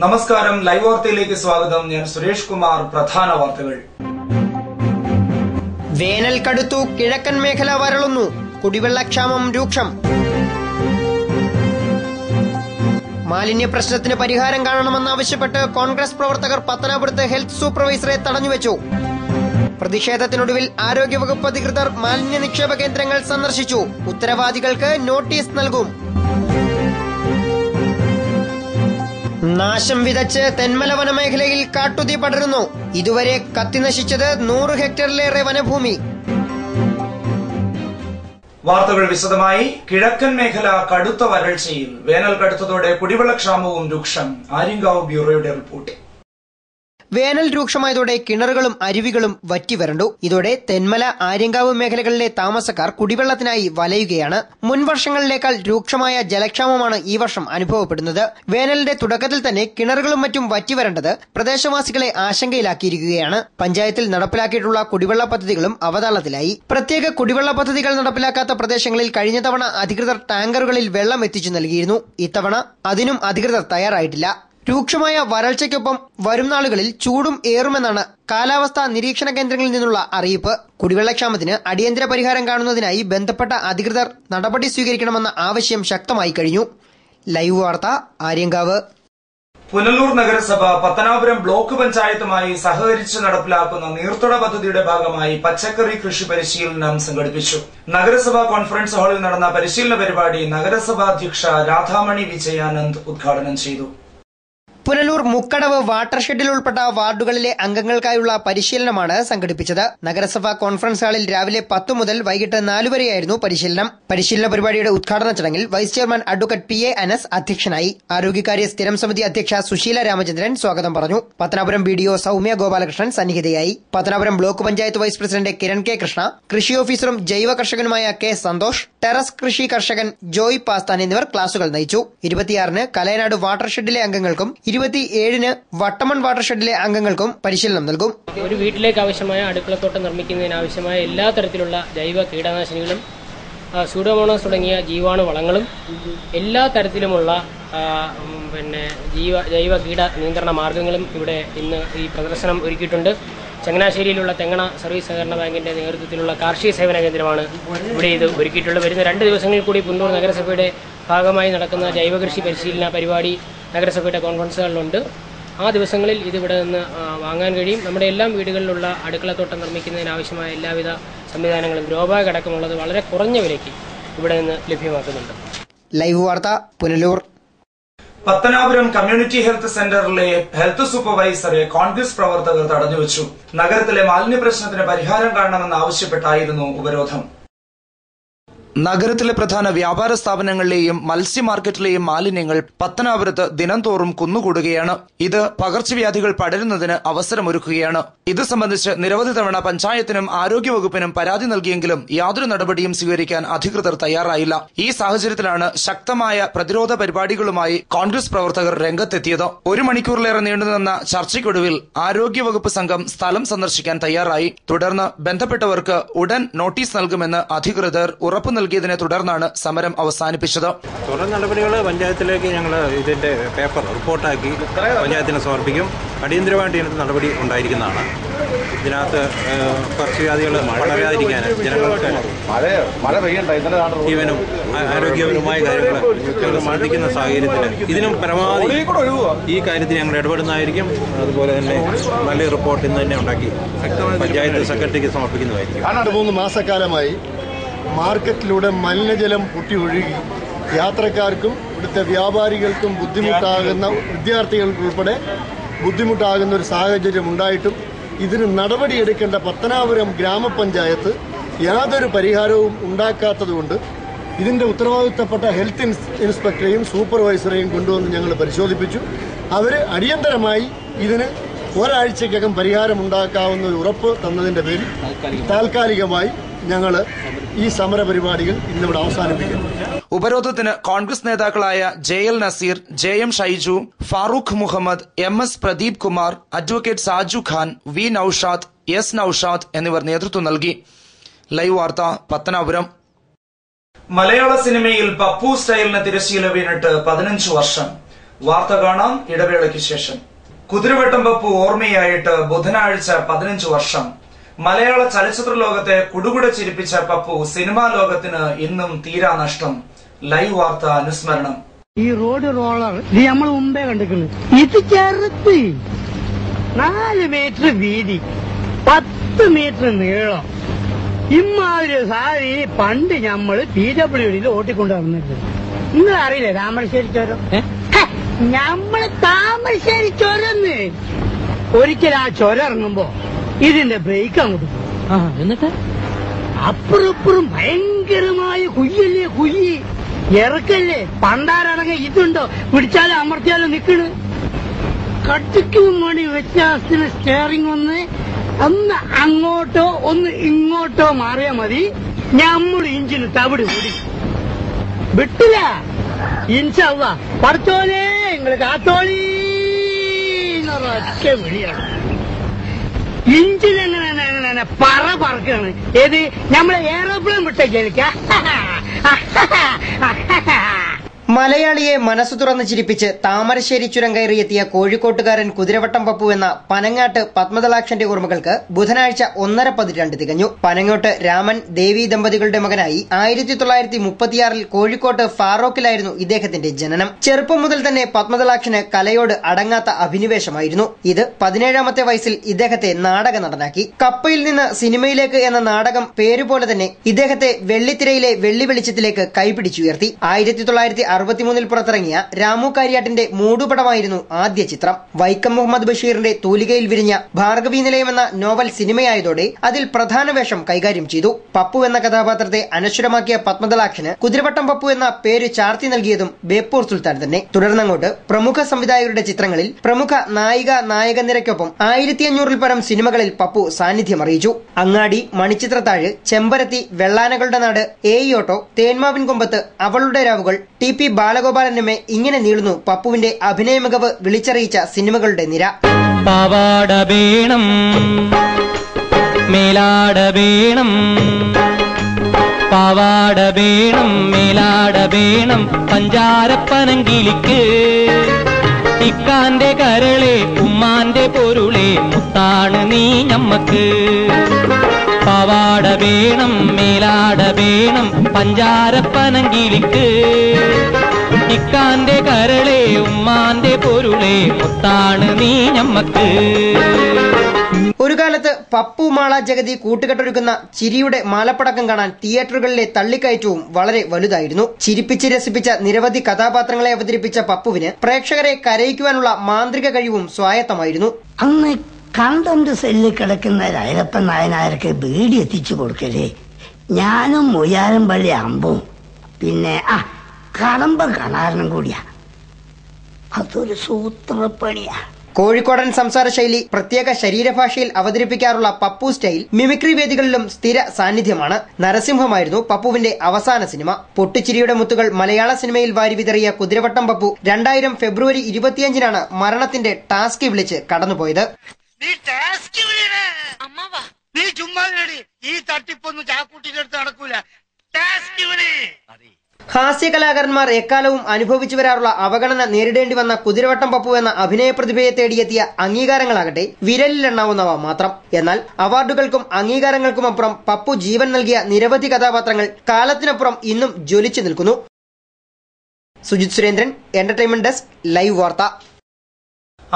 നമസ്കാരം, ലൈവ് വാർത്തയിലേക്ക് സ്വാഗതം. ഞാൻ സുരേഷ് കുമാർ. പ്രധാന വാർത്തകൾ. വേനൽ കടുത്തു, കിഴക്കൻ മേഖല വരളുന്നു, കുടിവെള്ളക്ഷാമം രൂക്ഷം. മാലിന്യ പ്രശ്നത്തിന് പരിഹാരം കാണണമെന്നാവശ്യപ്പെട്ട് കോൺഗ്രസ് പ്രവർത്തകർ പത്തനാപുരത്ത് ഹെൽത്ത് സൂപ്പർവൈസറെ തടഞ്ഞുവച്ചു. പ്രതിഷേധത്തിനൊടുവിൽ ആരോഗ്യവകുപ്പ് അധികൃതർ മാലിന്യ നിക്ഷേപ കേന്ദ്രങ്ങൾ സന്ദർശിച്ചു. ഉത്തരവാദികൾക്ക് നോട്ടീസ് നൽകും. നാശം വിതച്ച് തെന്മല വനമേഖലയിൽ കാട്ടുതീ പടരുന്നു. ഇതുവരെ കത്തിനശിച്ചത് 100 ഹെക്ടറിലേറെ വനഭൂമി. വാർത്തകൾ വിശദമായി. കിഴക്കൻ മേഖല കടുത്ത വരൾച്ചയിൽ. വേനൽ കടുത്തതോടെ കുടിവെള്ളക്ഷാമവും രൂക്ഷം. ആര്യങ്കാവ് ബ്യൂറോയുടെ റിപ്പോർട്ട്. വേനൽ രൂക്ഷമായതോടെ കിണറുകളും അരുവികളും വറ്റിവരണ്ടു. ഇതോടെ തെന്മല, ആര്യങ്കാവ് മേഖലകളിലെ താമസക്കാർ കുടിവെള്ളത്തിനായി വലയുകയാണ്. മുൻവർഷങ്ങളിലേക്കാൾ രൂക്ഷമായ ജലക്ഷാമമാണ് ഈ വർഷം അനുഭവപ്പെടുന്നത്. വേനലിന്റെ തുടക്കത്തിൽ തന്നെ കിണറുകളും മറ്റും വറ്റിവരേണ്ടത് പ്രദേശവാസികളെ ആശങ്കയിലാക്കിയിരിക്കുകയാണ്. പഞ്ചായത്തിൽ നടപ്പിലാക്കിയിട്ടുള്ള കുടിവെള്ള പദ്ധതികളും അവതാളത്തിലായി. പ്രത്യേക കുടിവെള്ള പദ്ധതികൾ നടപ്പിലാക്കാത്ത പ്രദേശങ്ങളിൽ കഴിഞ്ഞ തവണ അധികൃതർ ടാങ്കറുകളിൽ വെള്ളം എത്തിച്ചു നൽകിയിരുന്നു. ഇത്തവണ അതിനും അധികൃതർ തയ്യാറായിട്ടില്ല. രൂക്ഷമായ വരൾച്ചയ്ക്കൊപ്പം വരും നാളുകളിൽ ചൂടും ഏറുമെന്നാണ് കാലാവസ്ഥാ നിരീക്ഷണ കേന്ദ്രങ്ങളിൽ നിന്നുള്ള അറിയിപ്പ്. കുടിവെള്ളക്ഷാമത്തിന് അടിയന്തര പരിഹാരം കാണുന്നതിനായി ബന്ധപ്പെട്ട അധികൃതർ നടപടി സ്വീകരിക്കണമെന്ന ആവശ്യം ശക്തമായി കഴിഞ്ഞു. ലൈവ് വാർത്ത, ആര്യങ്കാവ്. പുനലൂർ നഗരസഭ പത്തനാപുരം ബ്ലോക്ക് പഞ്ചായത്തുമായി സഹകരിച്ച് നടപ്പിലാക്കുന്ന നീർത്തട പദ്ധതിയുടെ ഭാഗമായി പച്ചക്കറി കൃഷി പരിശീലനം സംഘടിപ്പിച്ചു. നഗരസഭാ കോൺഫറൻസ് ഹാളിൽ നടന്ന പരിശീലന പരിപാടി നഗരസഭാധ്യക്ഷ രാധാമണി വിജയാനന്ദ് ഉദ്ഘാടനം ചെയ്തു. പുനലൂർ മുക്കടവ് വാട്ടർഷെഡിൽ ഉൾപ്പെട്ട വാർഡുകളിലെ അംഗങ്ങൾക്കായുള്ള പരിശീലനമാണ് സംഘടിപ്പിച്ചത്. നഗരസഭാ കോൺഫറൻസ് ഹാളിൽ രാവിലെ 10 മുതൽ വൈകിട്ട് 4 വരെയായിരുന്നു പരിശീലനം. പരിശീലന പരിപാടിയുടെ ഉദ്ഘാടന ചടങ്ങിൽ vice chairman advocate PA Anas അധ്യക്ഷനായി. ആരോഗ്യകാര്യ സ്ഥിരം സമിതി അധ്യക്ഷ സുശീല രാമചന്ദ്രൻ സ്വാഗതം പറഞ്ഞു. പത്തനാപുരം BDO സൌമ്യ ഗോപാലകൃഷ്ണൻ സന്നിഹിതയായി. Pathanapuram block panchayat vice president Kiran K Krishna, കൃഷി ഓഫീസറും ജൈവ കർഷകനുമായ K സന്തോഷ്, ടെറസ് കൃഷി കർഷകൻ ജോയ് പാസ്താൻ എന്നിവർ ക്ലാസുകൾ നയിച്ചു. 26-ന് കലയനാട് വാട്ടർഷെഡിലെ അംഗങ്ങൾക്കും 27-ന് വട്ടമൺ വാട്ടർഷെഡിലെ അംഗങ്ങൾക്കും പരിശീലനം നൽകും. ഒരു വീട്ടിലേക്ക് ആവശ്യമായ അടുക്കളത്തോട്ടം നിർമ്മിക്കുന്നതിനാവശ്യമായ എല്ലാ തരത്തിലുള്ള ജൈവ കീടനാശിനികളും സ്യൂഡോമോണാസ് തുടങ്ങിയ ജീവാണു വളങ്ങളും എല്ലാ തരത്തിലുമുള്ള ജൈവ കീട നിയന്ത്രണ മാർഗങ്ങളും ഇവിടെ ഇന്ന് ഈ പ്രദർശനം ഒരുക്കിയിട്ടുണ്ട്. ചങ്ങനാശ്ശേരിയിലുള്ള തെങ്ങണ സർവീസ് സഹകരണ ബാങ്കിന്റെ നേതൃത്വത്തിലുള്ള കാർഷിക സേവന കേന്ദ്രമാണ് ഇവിടെ ഇത് ഒരുക്കിയിട്ടുള്ളത്. വരുന്ന 2 ദിവസങ്ങളിൽ കൂടി പുനലൂർ നഗരസഭയുടെ ഭാഗമായി നടക്കുന്ന ജൈവകൃഷി പരിശീലന പരിപാടി നഗരസഭയുടെ കോൺഫറൻസ് ഹാളിലുണ്ട്. ആ ദിവസങ്ങളിൽ ഇതിവിടെ നിന്ന് വാങ്ങാൻ കഴിയും. നമ്മുടെ എല്ലാ വീടുകളിലുള്ള അടുക്കളത്തോട്ടം നിർമ്മിക്കുന്നതിനാവശ്യമായ എല്ലാവിധ സംവിധാനങ്ങളും ഗ്രോബാഗ് അടക്കമുള്ളത് വളരെ കുറഞ്ഞ വിലയ്ക്ക് ഇവിടെ നിന്ന് ലഭ്യമാക്കുന്നുണ്ട്. ലൈവ് വാർത്ത, പുനലൂർ. പത്തനാപുരം കമ്മ്യൂണിറ്റി ഹെൽത്ത് സെന്ററിലെ ഹെൽത്ത് സൂപ്പർവൈസറെ കോൺഗ്രസ് പ്രവർത്തകർ തടഞ്ഞുവച്ചു. നഗരത്തിലെ മാലിന്യ പ്രശ്നത്തിന് പരിഹാരം കാണണമെന്ന് ആവശ്യപ്പെട്ടായിരുന്നു ഉപരോധം. നഗരത്തിലെ പ്രധാന വ്യാപാര സ്ഥാപനങ്ങളിലെയും മത്സ്യ മാർക്കറ്റിലെയും മാലിന്യങ്ങൾ പത്തനാപുരത്ത് ദിനംതോറും കുന്നുകൂടുകയാണ്. ഇത് പകർച്ചവ്യാധികൾ പടരുന്നതിന് അവസരമൊരുക്കുകയാണ്. ഇത് സംബന്ധിച്ച് നിരവധി തവണ പഞ്ചായത്തിനും ആരോഗ്യവകുപ്പിനും പരാതി നൽകിയെങ്കിലും യാതൊരു നടപടിയും സ്വീകരിക്കാൻ അധികൃതർ തയ്യാറായില്ല. ഈ സാഹചര്യത്തിലാണ് ശക്തമായ പ്രതിരോധ പരിപാടികളുമായി കോൺഗ്രസ് പ്രവർത്തകർ രംഗത്തെത്തിയത്. 1 മണിക്കൂറിലേറെ നീണ്ടുനിന്ന ചർച്ചയ്ക്കൊടുവിൽ ആരോഗ്യവകുപ്പ് സംഘം സ്ഥലം സന്ദർശിക്കാൻ തയ്യാറായി. തുടർന്ന് ബന്ധപ്പെട്ടവർക്ക് ഉടൻ നോട്ടീസ് നൽകുമെന്ന് അധികൃതർ ഉറപ്പു നൽകിയതിനെ തുടർന്നാണ് സമരം അവസാനിപ്പിച്ചത്. തുടർ നടപടികൾ പഞ്ചായത്തിലേക്ക് ഞങ്ങൾ ഇതിന്റെ പേപ്പർ റിപ്പോർട്ടാക്കി പഞ്ചായത്തിന് സമർപ്പിക്കും. അടിയന്തരമായിട്ട് ഇതിനകത്ത് നടപടി ഉണ്ടായിരിക്കുന്നതാണ്. ഇതിനകത്ത് പകർച്ചവ്യാധികൾ വളരാതിരിക്കാൻ ജനങ്ങൾക്ക് ജീവനും ആരോഗ്യപരമായ കാര്യങ്ങൾ ഞങ്ങൾ മർദ്ദിക്കുന്ന സാഹചര്യത്തിൽ ഇതിനും പരമാവധി ഈ കാര്യത്തിൽ ഞങ്ങൾ ഇടപെടുന്നതായിരിക്കും. അതുപോലെ തന്നെ നല്ല റിപ്പോർട്ട് ഇന്ന് തന്നെ ഉണ്ടാക്കി പഞ്ചായത്ത് സെക്രട്ടറിക്ക് സമർപ്പിക്കുന്നതായിരിക്കും. 3 മാസക്കാലമായി മാർക്കറ്റിലൂടെ മലിനജലം പൊട്ടി ഒഴുകി യാത്രക്കാർക്കും ഇവിടുത്തെ വ്യാപാരികൾക്കും ബുദ്ധിമുട്ടാകുന്ന, വിദ്യാർത്ഥികൾക്കുൾപ്പെടെ ബുദ്ധിമുട്ടാകുന്ന ഒരു സാഹചര്യം ഉണ്ടായിട്ടും ഇതിന് നടപടിയെടുക്കേണ്ട പത്തനാപുരം ഗ്രാമപഞ്ചായത്ത് യാതൊരു പരിഹാരവും ഉണ്ടാക്കാത്തതുകൊണ്ട് ഇതിന്റെ ഉത്തരവാദിത്തപ്പെട്ട ഹെൽത്ത് ഇൻസ്പെക്ടറെയും സൂപ്പർവൈസറെയും കൊണ്ടുവന്ന് ഞങ്ങൾ പരിശോധിപ്പിച്ചു. അവർ അടിയന്തരമായി ഇതിന് ഒരാഴ്ചക്കകം പരിഹാരം ഉണ്ടാക്കാവുന്ന ഒരു ഉറപ്പ് തന്നതിന്റെ പേരിൽ താൽക്കാലികമായി ഞങ്ങൾ ഈ സമരപരിപാടികൾ ഇന്നിവിടെ അവസാനിപ്പിക്കുന്നു. ഉപരോധത്തിന് കോൺഗ്രസ് നേതാക്കളായ JL Naseer, JM Shaiju, Farooq Muhammad, MS Pradeep Kumar, advocate Saju Khan, V Noushad, S Noushad എന്നിവർ നേതൃത്വം നൽകി. ലൈവ് വാർത്ത, പത്തനാപുരം. മലയാള സിനിമയിൽ പപ്പു സ്റ്റൈലിന് തിരശ്ശീല വീണിട്ട് 15 വർഷം. വാർത്ത കാണാം ഇടവേളയ്ക്ക് ശേഷം. കുതിരവട്ടം പപ്പു ഓർമ്മയായിട്ട് ബുധനാഴ്ച 15 വർഷം. മലയാള ചലച്ചിത്ര ലോകത്തെ കുടുകുട ചിരിപ്പിച്ച പപ്പു സിനിമാ ലോകത്തിന് ഇന്നും തീരാ നഷ്ടം. ലൈവ് വാർത്ത അനുസ്മരണം. ഈ റോഡ് റോളർ ഇത് നമ്മൾ മുമ്പേ കണ്ടിട്ടുണ്ട്. ഇത് ചെറുത്ത് 4 മീറ്റർ വീതി, 10 മീറ്റർ നീളം. ഇമ്മാതിരി സാരി പണ്ട് ഞമ്മള് PWDയിൽ ഓട്ടിക്കൊണ്ട് വന്നിട്ട്. നിങ്ങൾ അറിയില്ലേ താമരശ്ശേരി ചുരം? ഞമ്മള് താമരശ്ശേരി ചുരന്ന് ഒരിക്കൽ ആ ചുരം ഇറങ്ങുമ്പോ ഇതിന്റെ ബ്രേക്ക് അങ്ങോട്ട് പോകും. എന്നിട്ട് അപ്പുറപ്പുറം ഭയങ്കരമായ കുയ്യല്ലേ, കുയ്യി ഇറക്കല്ലേ. പണ്ടാരടങ്ങ ഇതുണ്ടോ, പിടിച്ചാലും അമർത്തിയാലും നിക്കണ്. കട്ടിക്കും വേണ്ടി വ്യത്യാസത്തിന് സ്റ്റിയറിംഗ് ഒന്ന് അങ്ങോട്ടോ ഒന്ന് ഇങ്ങോട്ടോ മാറിയാ മതി, ഞമ്മള് ഇഞ്ചിന് തവിട് കൂടി വിട്ടില്ല. ഇൻഷാ അല്ലാഹ് പഠിച്ചോലേ നിങ്ങള് കാത്തോളി എന്നൊരൊറ്റ വിളിയാണ്. ഇഞ്ചിനെങ്ങനെ പറക്കാണ്. ഏത് നമ്മളെ എയറോപ്ലെയിൻ വിട്ടേക്ക. മലയാളിയെ മനസ്സു തുറന്ന് ചിരിപ്പിച്ച് താമരശ്ശേരി ചുരം കയറിയെത്തിയ കോഴിക്കോട്ടുകാരൻ കുതിരവട്ടം പപ്പു എന്ന പനങ്ങാട്ട് പത്മദളാക്ഷന്റെ ഓർമ്മകൾക്ക് ബുധനാഴ്ച 1.5 പതിറ്റാണ്ട് തികഞ്ഞു. പനങ്ങോട്ട് രാമൻ ദേവി ദമ്പതികളുടെ മകനായി 1936 കോഴിക്കോട്ട് ഫാറോക്കിലായിരുന്നു ഇദ്ദേഹത്തിന്റെ ജനനം. ചെറുപ്പം മുതൽ തന്നെ പത്മദളാക്ഷന് കലയോട് അടങ്ങാത്ത അഭിനിവേശമായിരുന്നു. ഇത് 17ാമത്തെ വയസ്സിൽ ഇദ്ദേഹത്തെ നാടക നടനാക്കി. കപ്പയിൽ നിന്ന് സിനിമയിലേക്ക് എന്ന നാടകം പേരുപോലെ തന്നെ ഇദ്ദേഹത്തെ വെള്ളിത്തിരയിലെ വെള്ളി വെളിച്ചത്തിലേക്ക് കൈപിടിച്ചുയർത്തി. 1963 പുറത്തിറങ്ങിയ രാമു കാര്യാട്ടിന്റെ മൂടുപടമായിരുന്നു ആദ്യ ചിത്രം. വൈക്കം മുഹമ്മദ് ബഷീറിന്റെ തൂലികയിൽ വിരിഞ്ഞ ഭാർഗവീ നിലയം എന്ന നോവൽ സിനിമയായതോടെ അതിൽ പ്രധാന വേഷം കൈകാര്യം ചെയ്തു. പപ്പു എന്ന കഥാപാത്രത്തെ അനശ്വരമാക്കിയ പത്മദളാക്ഷന് കുതിരവട്ടം പപ്പു എന്ന പേര് ചാർത്തി നൽകിയതും ബേപ്പൂർ സുൽത്താൻ തന്നെ. തുടർന്നങ്ങോട്ട് പ്രമുഖ സംവിധായകരുടെ ചിത്രങ്ങളിൽ പ്രമുഖ നായിക നിരക്കൊപ്പം 1500-ൽ പരം സിനിമകളിൽ പപ്പു സാന്നിധ്യം അറിയിച്ചു. അങ്ങാടി, മണിച്ചിത്രത്താഴ്, ചെമ്പരത്തി, വെള്ളാനകളുടെ നാട്, ഏയിയോട്ടോ, തേന്മാവിൻ കൊമ്പത്ത്, അവളുടെ രാവുകൾ, TP ബാലഗോപാലനമ്മേ, ഇങ്ങനെ നീളുന്നു പപ്പുവിന്റെ അഭിനയ മികവ് വിളിച്ചറിയിച്ച സിനിമകളുടെ നിര. പാവാട വേണം, മേലാട വേണം, പാവാട വേണം, മേലാട വേണം, പഞ്ചാരപ്പനങ്കിളിക്ക് ഇക്കാന്റെ കരളെ ഉമ്മാന്റെ പൊരുളെ മുത്താണ് നീ ഞമ്മക്ക്. പാവാട വേണം, മേലാട വേണം, പഞ്ചാരപ്പനങ്കിളിക്ക് ഇക്കാന്റെ കരളെ ഉമ്മാന്റെ പൊരുളെ മുത്താണ് നീ ഞമ്മക്ക്. ഒരു കാലത്ത് പപ്പു, മാള, ജഗതി കൂട്ടുകെട്ടൊരുക്കുന്ന ചിരിയുടെ മാലപ്പടക്കം കാണാൻ തിയേറ്ററുകളിലെ തള്ളിക്കയറ്റവും വളരെ വലുതായിരുന്നു. ചിരിപ്പിച്ച് രസിപ്പിച്ച നിരവധി കഥാപാത്രങ്ങളെ അവതരിപ്പിച്ച പപ്പുവിന് പ്രേക്ഷകരെ കരയിക്കുവാനുള്ള മാന്ത്രിക കഴിവും സ്വായത്തമായിരുന്നു. അന്ന് കണ്ടന്റ് സെല്ലിൽ കിടക്കുന്ന രായപ്പൻ നായനാർക്ക് ബീഡി എത്തിച്ചു കൊടുക്കലേ ഞാനും മുയാരം പള്ളി അമ്പും പിന്നെ കടമ്പം കാണാനും കൂടിയാ. അതൊരു സൂത്രപ്പണിയാ. കോഴിക്കോടൻ സംസാര ശൈലി, പ്രത്യേക ശരീരഭാഷയിൽ അവതരിപ്പിക്കാറുള്ള പപ്പു സ്റ്റൈൽ മിമിക്രി വേദികളിലും സ്ഥിര സാന്നിധ്യമാണ്. നരസിംഹമായിരുന്നു പപ്പുവിന്റെ അവസാന സിനിമ. പൊട്ടിച്ചിരിയുടെ മുത്തുകൾ മലയാള സിനിമയിൽ വാരി വിതറിയ കുതിരവട്ടം പപ്പു 2000 ഫെബ്രുവരി 25-നാണ് മരണത്തിന്റെ ടാസ്ക് വിളിച്ച് കടന്നുപോയത്. നീ ചുമ്മാ ഈ തട്ടിപ്പൊന്നും ചാക്കൂട്ടിന്റെ അടുത്ത് നടക്കൂല. ഹാസ്യകലാകാരന്മാർ എക്കാലവും അനുഭവിച്ചു വരാറുള്ള അവഗണന നേരിടേണ്ടി വന്ന കുതിരവട്ടം പപ്പു എന്ന അഭിനയ പ്രതിഭയെ തേടിയെത്തിയ അംഗീകാരങ്ങളാകട്ടെ വിരലിലെണ്ണാവുന്നവ മാത്രം. എന്നാൽ അവാർഡുകൾക്കും അംഗീകാരങ്ങൾക്കുമപ്പുറം പപ്പു ജീവൻ നൽകിയ നിരവധി കഥാപാത്രങ്ങൾ കാലത്തിനപ്പുറം ഇന്നും ജ്വലിച്ചു നിൽക്കുന്നു. Sujith Surendran, entertainment desk, live വാർത്ത.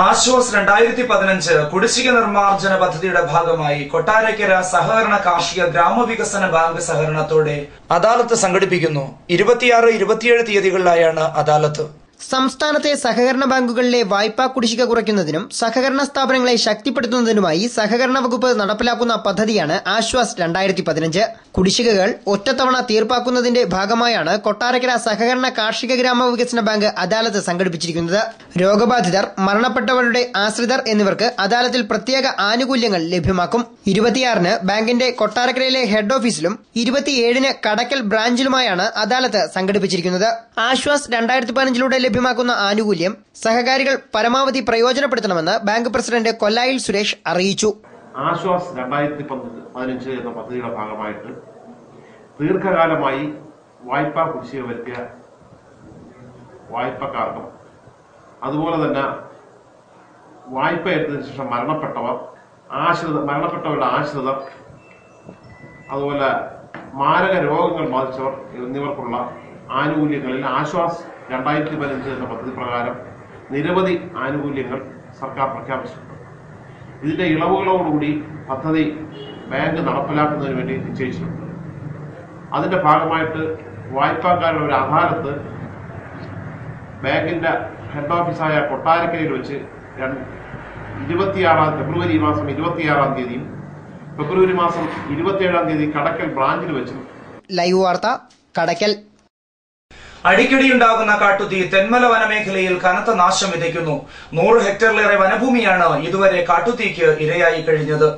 ആശ്വാസ് 2015 കുടിശ്ശിക നിർമ്മാർജ്ജന പദ്ധതിയുടെ ഭാഗമായി കൊട്ടാരക്കര സഹകരണ കാർഷിക ഗ്രാമവികസന ബാങ്ക് സഹകരണത്തോടെ അദാലത്ത് സംഘടിപ്പിക്കുന്നു. 26, 27 തീയതികളിലായാണ് അദാലത്ത്. സംസ്ഥാനത്തെ സഹകരണ ബാങ്കുകളിലെ വായ്പാ കുടിശ്ശിക കുറയ്ക്കുന്നതിനും സഹകരണ സ്ഥാപനങ്ങളെ ശക്തിപ്പെടുത്തുന്നതിനുമായി സഹകരണ വകുപ്പ് നടപ്പിലാക്കുന്ന പദ്ധതിയാണ് ആശ്വാസ് 2015. കുടിശ്ശികകൾ ഒറ്റത്തവണ തീർപ്പാക്കുന്നതിന്റെ ഭാഗമായാണ് കൊട്ടാരക്കര സഹകരണ കാർഷിക ഗ്രാമവികസന ബാങ്ക് അദാലത്ത് സംഘടിപ്പിച്ചിരിക്കുന്നത്. രോഗബാധിതർ, മരണപ്പെട്ടവരുടെ ആശ്രിതർ എന്നിവർക്ക് അദാലത്തിൽ പ്രത്യേക ആനുകൂല്യങ്ങൾ ലഭ്യമാക്കും. 26-ന് ബാങ്കിന്റെ കൊട്ടാരക്കരയിലെ ഹെഡ് ഓഫീസിലും 27-ന് കടക്കൽ ബ്രാഞ്ചിലുമായാണ് അദാലത്ത് സംഘടിപ്പിച്ചിരിക്കുന്നത്. ആശ്വാസ് 2015 ലഭ്യമാക്കുന്ന ആനുകൂല്യം സഹകാരികൾ പരമാവധി പ്രയോജനപ്പെടുത്തണമെന്ന് ബാങ്ക് പ്രസിഡന്റ് കൊല്ലായിൽ സുരേഷ് അറിയിച്ചു. ആശ്വാസ് 2015 എന്ന പദ്ധതിയുടെ ഭാഗമായിട്ട് ദീർഘകാലമായി വായ്പാ കുടിശ്ശിക വരുത്തിയ വായ്പക്കാർക്കും അതുപോലെ തന്നെ വായ്പ എടുത്തതിന് ശേഷം മരണപ്പെട്ടവരുടെ ആശ്രിതർ, അതുപോലെ മാരക രോഗങ്ങൾ ബാധിച്ചവർ എന്നിവർക്കുള്ള ആനുകൂല്യങ്ങളിൽ ആശ്വാസ് 2015 എന്ന പദ്ധതി പ്രകാരം നിരവധി ആനുകൂല്യങ്ങൾ സർക്കാർ പ്രഖ്യാപിച്ചിട്ടുണ്ട്. ഇതിന്റെ ഇളവുകളോടുകൂടി പദ്ധതി ബാങ്ക് നടപ്പിലാക്കുന്നതിന് വേണ്ടി നിശ്ചയിച്ചിട്ടുണ്ട്. അതിന്റെ ഭാഗമായിട്ട് വായ്പാക്കാരുടെ ഒരു അദാലത്ത് ബാങ്കിന്റെ ഹെഡ് ഓഫീസായ കൊട്ടാരക്കരയിൽ വെച്ച് ഫെബ്രുവരി മാസം 26-ാം തീയതിയും ഫെബ്രുവരി മാസം 27-ാം തീയതി കടക്കൽ ബ്രാഞ്ചിൽ വെച്ചും. ലൈവ് വാർത്ത കടക്കൽ. അടിക്കടിയുണ്ടാകുന്ന കാട്ടുതീ തെന്മല വനമേഖലയിൽ കനത്ത നാശം വിതയ്ക്കുന്നു. 100 ഹെക്ടറിലേറെ വനഭൂമിയാണ് ഇതുവരെ കാട്ടുതീക്ക് ഇരയായി കഴിഞ്ഞത്.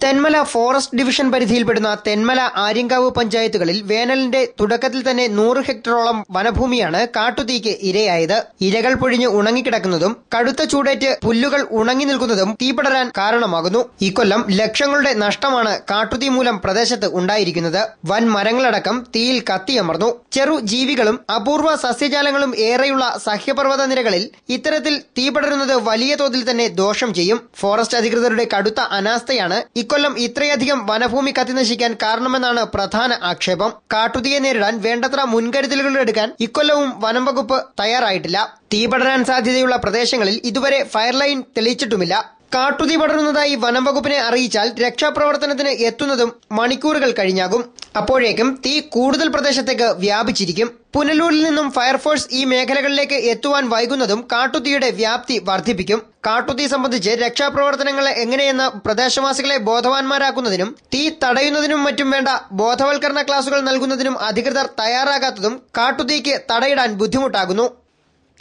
തെന്മല ഫോറസ്റ്റ് ഡിവിഷൻ പരിധിയിൽപ്പെടുന്ന തെന്മല ആര്യങ്കാവ് പഞ്ചായത്തുകളിൽ വേനലിന്റെ തുടക്കത്തിൽ തന്നെ 100 ഹെക്ടറോളം വനഭൂമിയാണ് കാട്ടുതീക്ക് ഇരയായത്. ഇരകൾ പൊഴിഞ്ഞ് ഉണങ്ങിക്കിടക്കുന്നതും കടുത്ത ചൂടേറ്റ് പുല്ലുകൾ ഉണങ്ങി നിൽക്കുന്നതും തീപടരാൻ കാരണമാകുന്നു. ഇക്കൊല്ലം ലക്ഷങ്ങളുടെ നഷ്ടമാണ് കാട്ടുതീ മൂലം പ്രദേശത്ത് ഉണ്ടായിരിക്കുന്നത്. വൻ മരങ്ങളടക്കം തീയിൽ കത്തിയമർന്നു. ചെറു ജീവികളും അപൂർവ സസ്യജാലങ്ങളും ഏറെയുള്ള സഹ്യപർവ്വത നിരകളിൽ ഇത്തരത്തിൽ തീപടരുന്നത് വലിയ തോതിൽ തന്നെ ദോഷം ചെയ്യും. ഫോറസ്റ്റ് അധികൃതരുടെ കടുത്ത അനാസ്ഥയാണ് ഇക്കൊല്ലം ഇത്രയധികം വനഭൂമി കത്തിനശിക്കാൻ കാരണമെന്നാണ് പ്രധാന ആക്ഷേപം. കാട്ടുതീയെ നേരിടാൻ വേണ്ടത്ര മുൻകരുതലുകൾ എടുക്കാൻ ഇക്കൊല്ലവും വനം വകുപ്പ് തയ്യാറായിട്ടില്ല. തീ പടരാൻ സാധ്യതയുള്ള പ്രദേശങ്ങളിൽ ഇതുവരെ ഫയർലൈൻ തെളിയിച്ചിട്ടുമില്ല. കാട്ടുതീ പടരുന്നതായി വനം വകുപ്പിനെ അറിയിച്ചാൽ രക്ഷാപ്രവർത്തനത്തിന് എത്തുന്നതും മണിക്കൂറുകൾ കഴിഞ്ഞാകും. അപ്പോഴേക്കും തീ കൂടുതൽ പ്രദേശത്തേക്ക് വ്യാപിച്ചിരിക്കും. പുനലൂരിൽ നിന്നും ഫയർഫോഴ്സ് ഈ മേഖലകളിലേക്ക് എത്തുവാൻ വൈകുന്നതും കാട്ടുതീയുടെ വ്യാപ്തി വർദ്ധിപ്പിക്കും. കാട്ടുതീ സംബന്ധിച്ച് രക്ഷാപ്രവർത്തനങ്ങൾ എങ്ങനെയെന്ന് പ്രദേശവാസികളെ ബോധവാന്മാരാക്കുന്നതിനും തീ തടയുന്നതിനും മറ്റും വേണ്ട ബോധവൽക്കരണ ക്ലാസുകൾ നൽകുന്നതിനും അധികൃതർ തയ്യാറാകാത്തതും കാട്ടുതീക്ക് തടയിടാൻ ബുദ്ധിമുട്ടാകുന്നു.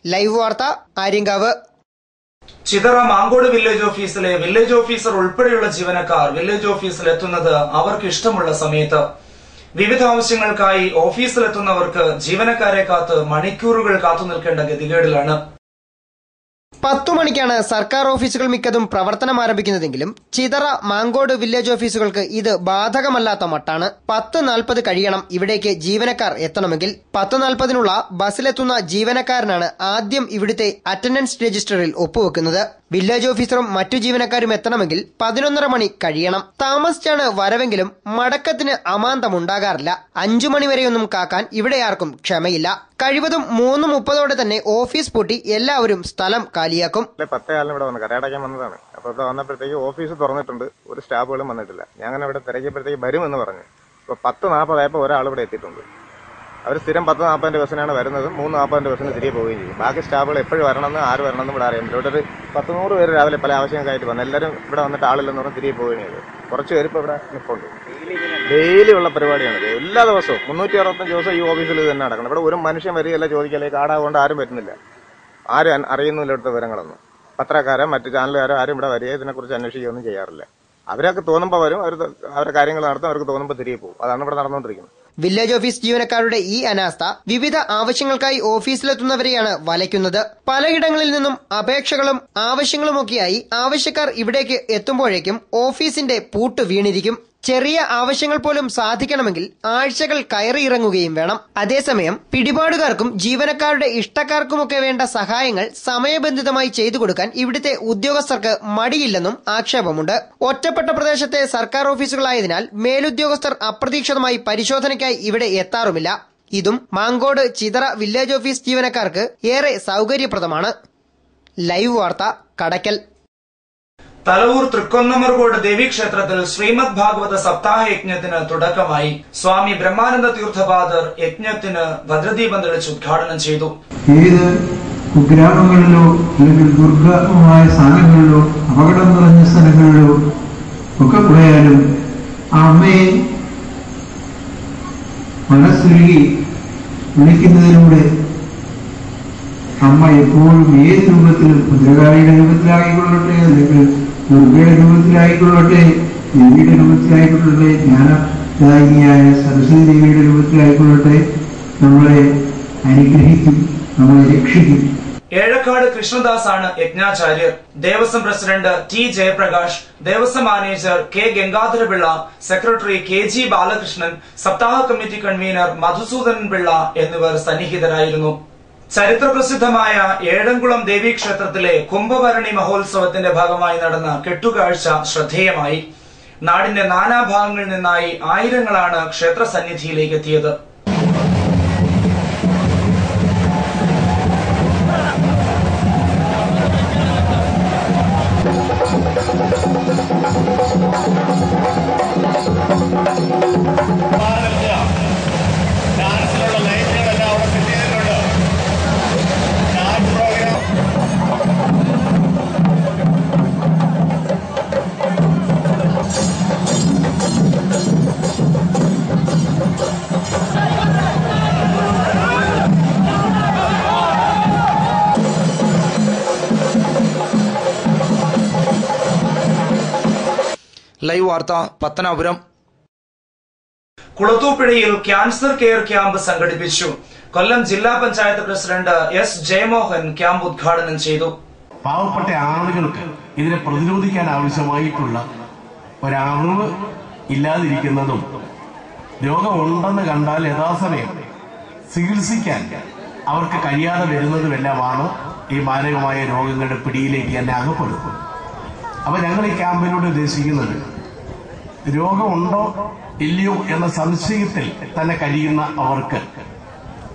ലൈവ് വാർത്ത ആര്യങ്കാവ്. ചിതറ മാങ്കോട് വില്ലേജ് ഓഫീസിലെ വില്ലേജ് ഓഫീസർ ഉൾപ്പെടെയുള്ള ജീവനക്കാർ വില്ലേജ് ഓഫീസിൽ എത്തുന്നത് അവർക്ക് ഇഷ്ടമുള്ള സമയത്ത്. വിവിധ ആവശ്യങ്ങൾക്കായി ഓഫീസിലെത്തുന്നവർക്ക് ജീവനക്കാരെ കാത്ത് മണിക്കൂറുകൾ കാത്തുനിൽക്കേണ്ട ഗതികേടിലാണ്. 10 മണിക്കാണ് സർക്കാർ ഓഫീസുകൾ മിക്കതും പ്രവർത്തനം ആരംഭിക്കുന്നതെങ്കിലും ചിതറ മാങ്കോട് വില്ലേജ് ഓഫീസുകൾക്ക് ഇത് ബാധകമല്ലാത്ത മട്ടാണ്. 10:40 കഴിയണം ഇവിടേക്ക് ജീവനക്കാർ എത്തണമെങ്കിൽ. 10:40 ബസ്സിലെത്തുന്ന ജീവനക്കാരനാണ് ആദ്യം ഇവിടുത്തെ അറ്റൻഡൻസ് രജിസ്റ്ററിൽ ഒപ്പുവെക്കുന്നത്. വില്ലേജ് ഓഫീസറും മറ്റു ജീവനക്കാരും എത്തണമെങ്കിൽ 11:30 മണി കഴിയണം. താമസിച്ചാണ് വരവെങ്കിലും മടക്കത്തിന് അമാന്തമുണ്ടാകാറില്ല. 5 മണിവരെയൊന്നും കാക്കാൻ ഇവിടെ ആർക്കും ക്ഷമയില്ല. കഴിവതും 3:30 തന്നെ ഓഫീസ് പൂട്ടി എല്ലാവരും സ്ഥലം കാലിയാക്കും. 10:15 ഇവിടെ വന്ന് കരയടയ്ക്കാൻ വന്നതാണ്. അപ്പോൾ ഇവിടെ വന്നപ്പോഴത്തേക്ക് ഓഫീസ് തുറന്നിട്ടുണ്ട്, ഒരു സ്റ്റാഫുകളും വന്നിട്ടില്ല. ഞാൻ അങ്ങനെ ഇവിടെ തിരക്കിയപ്പോഴത്തേക്ക് വരുമെന്ന് പറഞ്ഞു. ഇപ്പോൾ 10:40 ആയപ്പോൾ ഒരാൾ ഇവിടെ എത്തിയിട്ടുണ്ട്. അവർ സ്ഥിരം 10:40 ബസ്സിനാണ് വരുന്നത്. 3:40 ബസ്സിന് തിരികെ പോവുകയും ചെയ്യും. ബാക്കി സ്റ്റാഫുകൾ എപ്പോഴും വരണമെന്ന് ആര് വരണമെന്ന് ഇവിടെ അറിയാൻ പറ്റില്ല. ഇവിടെ ഒരു 100 പേര് രാവിലെ പല ആവശ്യങ്ങൾക്കായിട്ട് വന്നു. എല്ലാവരും ഇവിടെ വന്നിട്ട് ആളില്ലെന്ന് പറഞ്ഞ് തിരികെ പോവുകയും ചെയ്തു. കുറച്ച് പേര് ഇപ്പോൾ ഇവിടെ നിൽപ്പുണ്ട്. ഡെയിലി ഉള്ള പരിപാടിയാണ്. എല്ലാ ദിവസവും 365 ദിവസം ഈ ഓഫീസിൽ തന്നെ നടക്കണം. ഇവിടെ ഒരു മനുഷ്യൻ വരികയല്ല ചോദിക്കല്ലേ, കാടാകൊണ്ട് ആരും വരുന്നില്ല. ആരും അറിയുന്നില്ല ഇവിടുത്തെ വിവരങ്ങളൊന്നും. പത്രക്കാരോ മറ്റു ചാനലുകാരോ ആരും ഇവിടെ വരിക ഇതിനെക്കുറിച്ച് അന്വേഷിക്കുകയൊന്നും ചെയ്യാറില്ല. അവരൊക്കെ തോന്നുമ്പോൾ വരും, അവരുടെ കാര്യങ്ങൾ നടത്തും, അവർക്ക് തോന്നുമ്പോൾ തിരികെ പോകും. അതാണ് ഇവിടെ നടന്നുകൊണ്ടിരിക്കുന്നത്. വില്ലേജ് ഓഫീസ് ജീവനക്കാരുടെ ഈ അനാസ്ഥ വിവിധ ആവശ്യങ്ങൾക്കായി ഓഫീസിലെത്തുന്നവരെയാണ് വലയ്ക്കുന്നത്. പലയിടങ്ങളിൽ നിന്നും അപേക്ഷകളും ആവശ്യങ്ങളുമൊക്കെയായി ആവശ്യക്കാർ ഇവിടേക്ക് എത്തുമ്പോഴേക്കും ഓഫീസിന്റെ പൂട്ട് വീണിരിക്കും. ചെറിയ ആവശ്യങ്ങൾ പോലും സാധിക്കണമെങ്കിൽ ആഴ്ചകൾ കയറിയിറങ്ങുകയും വേണം. അതേസമയം പിടിപാടുകാർക്കും ജീവനക്കാരുടെ ഇഷ്ടക്കാർക്കുമൊക്കെ വേണ്ട സഹായങ്ങൾ സമയബന്ധിതമായി ചെയ്തു കൊടുക്കാൻ ഇവിടുത്തെ ഉദ്യോഗസ്ഥർക്ക് മടിയില്ലെന്നും ആക്ഷേപമുണ്ട്. ഒറ്റപ്പെട്ട പ്രദേശത്തെ സർക്കാർ ഓഫീസുകളായതിനാൽ മേലുദ്യോഗസ്ഥർ അപ്രതീക്ഷിതമായി പരിശോധനയ്ക്കായി ഇവിടെ എത്താറുമില്ല. ഇതും മാങ്കോട് ചിതറ വില്ലേജ് ഓഫീസ് ജീവനക്കാർക്ക് ഏറെ സൗകര്യപ്രദമാണ്. ലൈവ് വാർത്ത കടക്കൽ. തലവൂർ തൃക്കൊന്നമർകോട് ദേവീക്ഷേത്രത്തിൽ ശ്രീമദ് ഭാഗവത സപ്താഹ യജ്ഞത്തിന് തുടക്കമായി. സ്വാമി ബ്രഹ്മാനന്ദ തീർത്ഥപാദർ യജ്ഞത്തിന് ഭദ്രദീപം തെളിച്ച് ഉദ്ഘാടനം ചെയ്തു. ഏത് കുഗ്രാമങ്ങളിലോ അല്ലെങ്കിൽ ദുർഗമമായ സ്ഥാനങ്ങളിലോ അപകടം നിറഞ്ഞ സ്ഥലങ്ങളിലോ ഒക്കെ പോയാലും ആ അമ്മയെ മനസ്സുരുകി വിളിക്കുന്നതിലൂടെ അമ്മ എപ്പോഴും ഏത് രൂപത്തിലും ഭദ്രകാളിയുടെ രൂപത്തിലായിക്കൊള്ളട്ടെ, അല്ലെങ്കിൽ ദുർഗയുടെ രൂപത്തിലായിക്കൊള്ളട്ടെ, ദേവിയുടെ രൂപത്തിലായിക്കൊള്ളട്ടെ, ജ്ഞാനദായിനിയായ സരസ്വതി ദേവിയുടെ രൂപത്തിലായിക്കൊള്ളട്ടെ, നമ്മളെ അനുഗ്രഹിക്കും, നമ്മളെ രക്ഷിക്കും. ഏഴക്കാട് കൃഷ്ണദാസാണ് യജ്ഞാചാര്യർ. Devaswom president T Jayaprakash, Devaswom manager K Gangadharapillai, secretary K G Balakrishnan, സപ്താഹ കമ്മിറ്റി കൺവീനർ മധുസൂദനൻ പിള്ള എന്നിവർ സന്നിഹിതരായിരുന്നു. ചരിത്രപ്രസിദ്ധമായ ഏഴംകുളം ദേവീക്ഷേത്രത്തിലെ കുംഭഭരണി മഹോത്സവത്തിന്റെ ഭാഗമായി നടന്ന കെട്ടുകാഴ്ച ശ്രദ്ധേയമായി. നാടിന്റെ നാനാഭാഗങ്ങളിൽ നിന്നായി ആയിരങ്ങളാണ് ക്ഷേത്ര സന്നിധിയിലേക്ക് എത്തിയത്. ലൈവ് വാർത്ത പത്തനാപുരം. കുളത്തൂപ്പുഴയിൽ ക്യാൻസർ കെയർ ക്യാമ്പ് സംഘടിപ്പിച്ചു. കൊല്ലം ജില്ലാ panchayat president S Jayamohan camp ഉദ്ഘാടനം ചെയ്തു. പാവപ്പെട്ട ആളുകൾക്ക് ഇതിനെ പ്രതിരോധിക്കാൻ ആവശ്യമായിട്ടുള്ള ഒരറിവ് ഇല്ലാതിരിക്കുന്നതും രോഗമുണ്ടെന്ന് കണ്ടാൽ യഥാസമയം ചികിത്സിക്കാൻ അവർക്ക് കഴിയാതെ വരുന്നതുമെല്ലാമാണ് ഈ മാരകമായ രോഗങ്ങളുടെ പിടിയിലേക്ക് തന്നെ അകപ്പെടുന്നത്. അപ്പൊ ഞങ്ങൾ ഈ ക്യാമ്പിലൂടെ ഉദ്ദേശിക്കുന്നത് രോഗമുണ്ടോ ഇല്ലയോ എന്ന സംശയത്തിൽ തന്നെ കഴിയുന്ന അവർക്ക്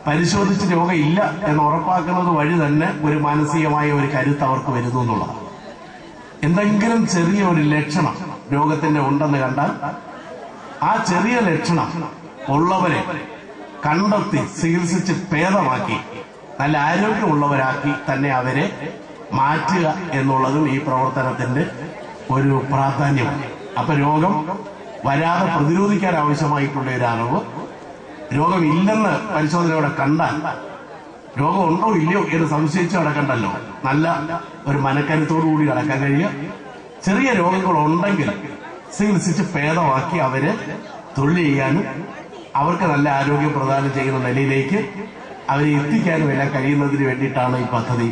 പരിശോധിച്ച് രോഗമില്ല എന്ന് ഉറപ്പാക്കുന്നത് വഴി തന്നെ ഒരു മാനസികമായ ഒരു കരുത്ത് അവർക്ക് വരുന്നു എന്നുള്ളതാണ്. എന്തെങ്കിലും ചെറിയ ഒരു ലക്ഷണം രോഗത്തിന്റെ ഉണ്ടെന്ന് കണ്ടാൽ ആ ചെറിയ ലക്ഷണം ഉള്ളവരെ കണ്ടെത്തി ചികിത്സിച്ച് ഭേദമാക്കി നല്ല ആരോഗ്യമുള്ളവരാക്കി തന്നെ അവരെ മാറ്റുക എന്നുള്ളതും ഈ പ്രവർത്തനത്തിന്റെ ഒരു പ്രാധാന്യമാണ്. അപ്പൊ രോഗം വരാതെ പ്രതിരോധിക്കാൻ ആവശ്യമായിട്ടുള്ള ഒരു അറിവ്, രോഗമില്ലെന്ന് പരിശോധനയോടെ കണ്ടാൽ രോഗമുണ്ടോ ഇല്ലയോ എന്ന് സംശയിച്ച് നടക്കണ്ടല്ലോ, നല്ല ഒരു മനക്കരുത്തോടുകൂടി നടക്കാൻ കഴിയുക. ചെറിയ രോഗങ്ങളുണ്ടെങ്കിൽ ചികിത്സിച്ച് ഭേദമാക്കി അവരെ തൊഴിൽ ചെയ്യാനും അവർക്ക് നല്ല ആരോഗ്യം പ്രദാനം ചെയ്യുന്ന നിലയിലേക്ക് അവരെ എത്തിക്കാനും എല്ലാം കഴിയുന്നതിന് വേണ്ടിയിട്ടാണ് ഈ പദ്ധതി.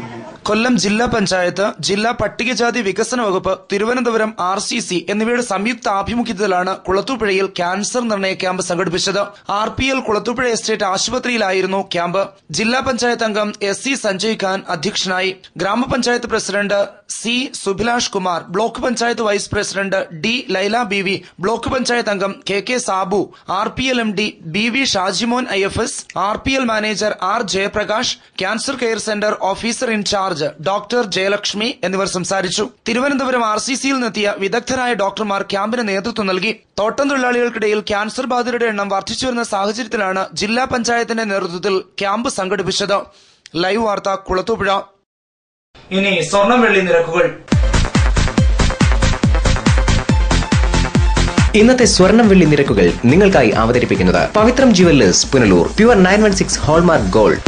കൊല്ലം ജില്ലാ പഞ്ചായത്ത്, ജില്ലാ പട്ടികജാതി വികസന വകുപ്പ്, തിരുവനന്തപുരം RCC എന്നിവയുടെ സംയുക്ത ആഭിമുഖ്യത്തിലാണ് കുളത്തൂപ്പുഴയിൽ ക്യാൻസർ നിർണയ ക്യാമ്പ് സംഘടിപ്പിച്ചത്. RPL കുളത്തൂപ്പുഴ എസ്റ്റേറ്റ് ആശുപത്രിയിലായിരുന്നു ക്യാമ്പ്. ജില്ലാ പഞ്ചായത്ത് അംഗം SC സഞ്ജയ് ഖാൻ അധ്യക്ഷനായി. ഗ്രാമപഞ്ചായത്ത് president C Subhilash Kumar, block panchayat vice president D Laila BV, block panchayat അംഗം KK Sabu, RPL MD BV Shajimon IFS, RPL manager R Jayaprakash, cancer care centre officer incharge doctor Jayalakshmi എന്നിവർ സംസാരിച്ചു. തിരുവനന്തപുരം RCCയിൽ നിന്നെത്തിയ വിദഗ്ധരായ ഡോക്ടർമാർ ക്യാമ്പിന് നേതൃത്വം നൽകി. തോട്ടം തൊഴിലാളികൾക്കിടയിൽ ക്യാൻസർ ബാധിതരുടെ എണ്ണം വർദ്ധിച്ചുവരുന്ന സാഹചര്യത്തിലാണ് ജില്ലാ പഞ്ചായത്തിന്റെ നേതൃത്വത്തിൽ ക്യാമ്പ് സംഘടിപ്പിച്ചത്. ലൈവ് വാർത്ത കുളത്തൂപ്പുഴ. ഇനി സ്വർണം വെള്ളി നിരക്കുകൾ. ഇന്നത്തെ സ്വർണം വെള്ളി നിരക്കുകൾ നിങ്ങൾക്കായി അവതരിപ്പിക്കുന്നത് Pavithram jewellers Punalur. Pure 916 hallmark gold.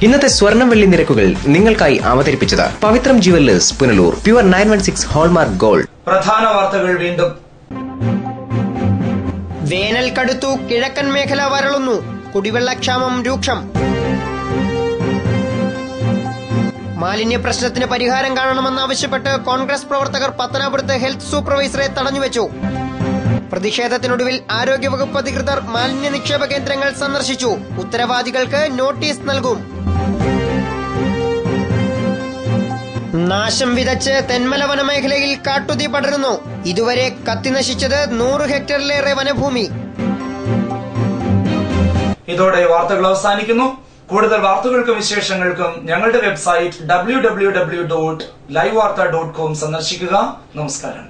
ഇന്നത്തെ സ്വർണം വെള്ളി നിരക്കുകൾ നിങ്ങൾക്കായി അവതരിപ്പിച്ചത് Pavithram jewellers Punalur. Pure 916 hallmark gold. പ്രധാന വാർത്തകൾ വീണ്ടും. വേനൽ കടുത്തു, കിഴക്കൻ മേഖല വരളുന്നു, കുടിവെള്ളക്ഷാമം രൂക്ഷം. മാലിന്യ പ്രശ്നത്തിന് പരിഹാരം കാണണമെന്നാവശ്യപ്പെട്ട് കോൺഗ്രസ് പ്രവർത്തകർ പത്തനാപുരത്ത് ഹെൽത്ത് സൂപ്പർവൈസറെ തടഞ്ഞുവെച്ചു. പ്രതിഷേധത്തിനൊടുവിൽ ആരോഗ്യവകുപ്പ് അധികൃതർ മാലിന്യ നിക്ഷേപ കേന്ദ്രങ്ങൾ സന്ദർശിച്ചു. ഉത്തരവാദികൾക്ക് നോട്ടീസ് നൽകും. നാശം വിതച്ച് തെന്മല വനമേഖലയിൽ കാട്ടുതീ പടരുന്നു. ഇതുവരെ കത്തിനശിച്ചത് 100 ഹെക്ടറിലേറെ വനഭൂമി. ഇതോടെ വാർത്തകൾ അവസാനിക്കുന്നു. കൂടുതൽ വാർത്തകൾക്കും വിശേഷങ്ങൾക്കും ഞങ്ങളുടെ വെബ്സൈറ്റ് www.livevarta.com സന്ദർശിക്കുക. നമസ്കാരം.